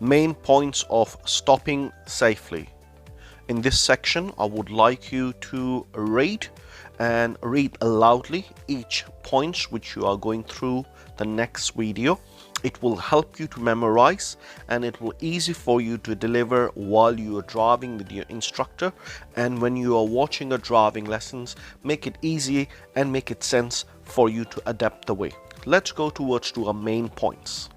Main points of stopping safely. In this section, I would like you to read loudly each points which you are going through the next video. It will help you to memorize and it will easy for you to deliver while you are driving with your instructor, and when you are watching a driving lessons, make it easy and make it sense for you to adapt the way. Let's go towards to our main points.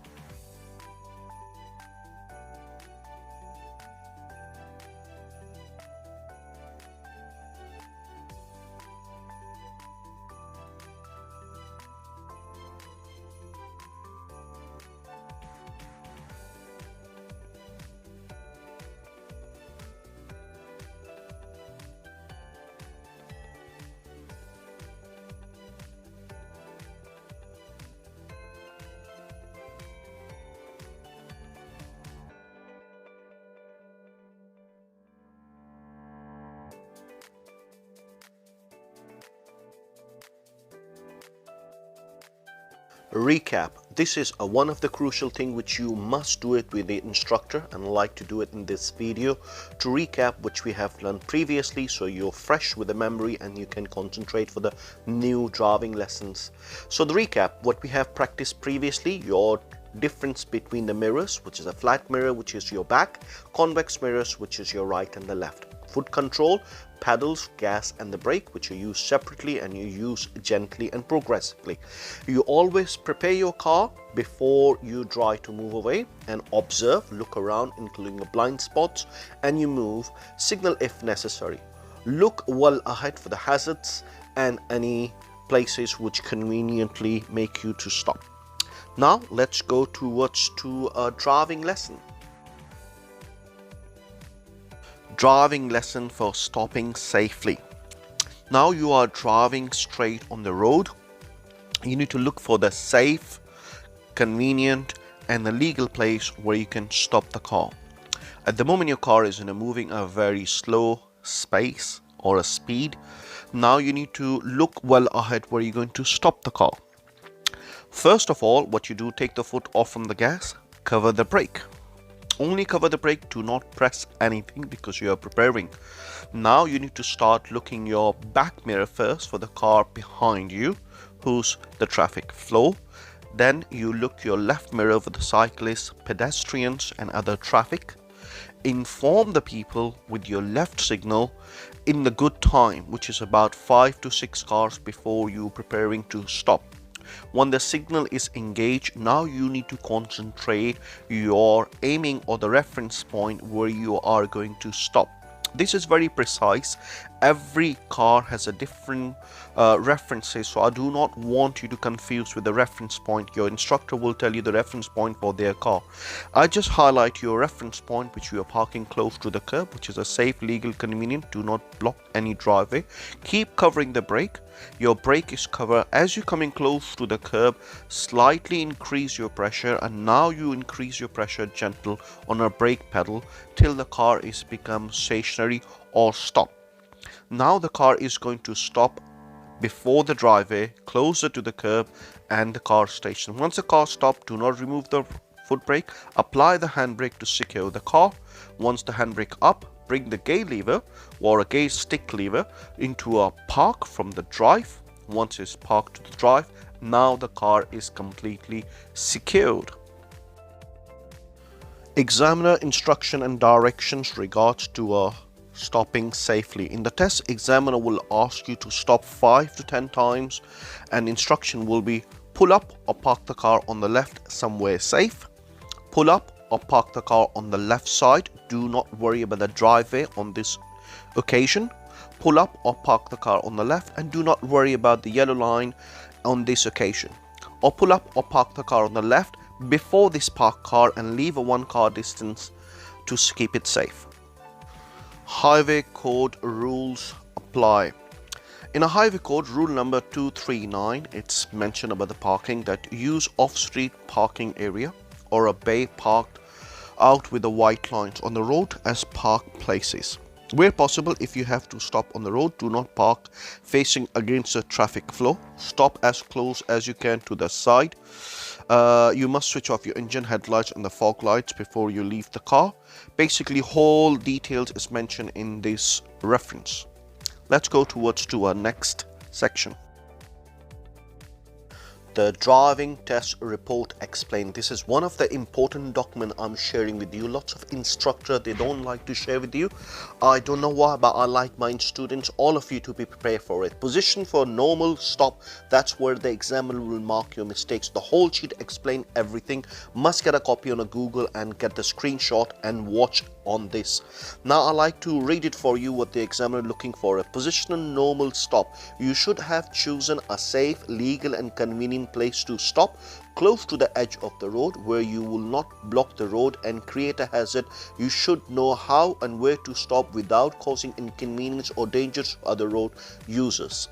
Recap. This is one of the crucial thing which you must do it with the instructor, and like to do it in this video to recap which we have learned previously, so you're fresh with the memory and you can concentrate for the new driving lessons. So the recap, what we have practiced previously: your difference between the mirrors, which is a flat mirror which is your back, convex mirrors which is your right and the left, foot control, pedals, gas and the brake, which you use separately and you use gently and progressively. You always prepare your car before you try to move away and observe, look around including the blind spots, and you move, signal if necessary. Look well ahead for the hazards and any places which conveniently make you to stop. Now let's go towards to a driving lesson. Driving lesson for stopping safely. Now you are driving straight on the road. You need to look for the safe, convenient and the legal place where you can stop the car. At the moment your car is moving a very slow space or a speed. Now you need to look well ahead where you're going to stop the car. First of all, what you do, take the foot off from the gas, cover the brake. Only cover the brake, do not press anything because you are preparing. Now you need to start looking your back mirror first for the car behind you, who's the traffic flow. Then you look your left mirror for the cyclists, pedestrians and other traffic. Inform the people with your left signal in the good time, which is about 5 to 6 cars before you preparing to stop. When the signal is engaged, now you need to concentrate your aiming or the reference point where you are going to stop. This is very precise. Every car has a different references, so I do not want you to confuse with the reference point. Your instructor will tell you the reference point for their car. I just highlight your reference point which you are parking close to the curb, which is a safe, legal, convenient. Do not block any driveway. Keep covering the brake. Your brake is covered. As you coming close to the curb, slightly increase your pressure, and now you increase your pressure gentle on a brake pedal till the car is become stationary or stop. Now the car is going to stop before the driveway, closer to the curb and the car station. Once the car stops, do not remove the foot brake. Apply the handbrake to secure the car. Once the handbrake up, bring the gear lever or a gear stick lever into a park from the drive. Once it's parked to the drive, now the car is completely secured. Examiner instruction and directions regards to stopping safely. In the test, examiner will ask you to stop 5 to 10 times, and instruction will be pull up or park the car on the left somewhere safe. Pull up or park the car on the left side. Do not worry about the driveway on this occasion. Pull up or park the car on the left, and do not worry about the yellow line on this occasion. Or pull up or park the car on the left before this parked car and leave a 1 car distance to keep it safe. Highway code rules apply. In a highway code rule number 239, it's mentioned about the parking that use off-street parking area or a bay parked out with the white lines on the road as park places. Where possible, if you have to stop on the road, do not park facing against the traffic flow. Stop as close as you can to the side You must switch off your engine, headlights and the fog lights before you leave the car. Basically, whole details is mentioned in this reference. Let's go towards to our next section. The driving test report explained. This is one of the important document I'm sharing with you. Lots of instructor, they don't like to share with you. I don't know why, but I like my students, all of you, to be prepared for it. Position for normal, stop. That's where the examiner will mark your mistakes. The whole sheet explain everything. Must get a copy on a Google and get the screenshot and watch on this. Now I like to read it for you what the examiner looking for. A position on normal, stop. You should have chosen a safe, legal and convenient place to stop close to the edge of the road where you will not block the road and create a hazard. You should know how and where to stop without causing inconvenience or danger to other road users.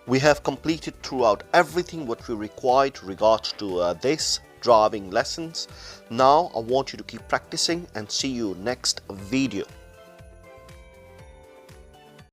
We have completed throughout everything what we required regards to this driving lessons. Now I want you to keep practicing and see you next video.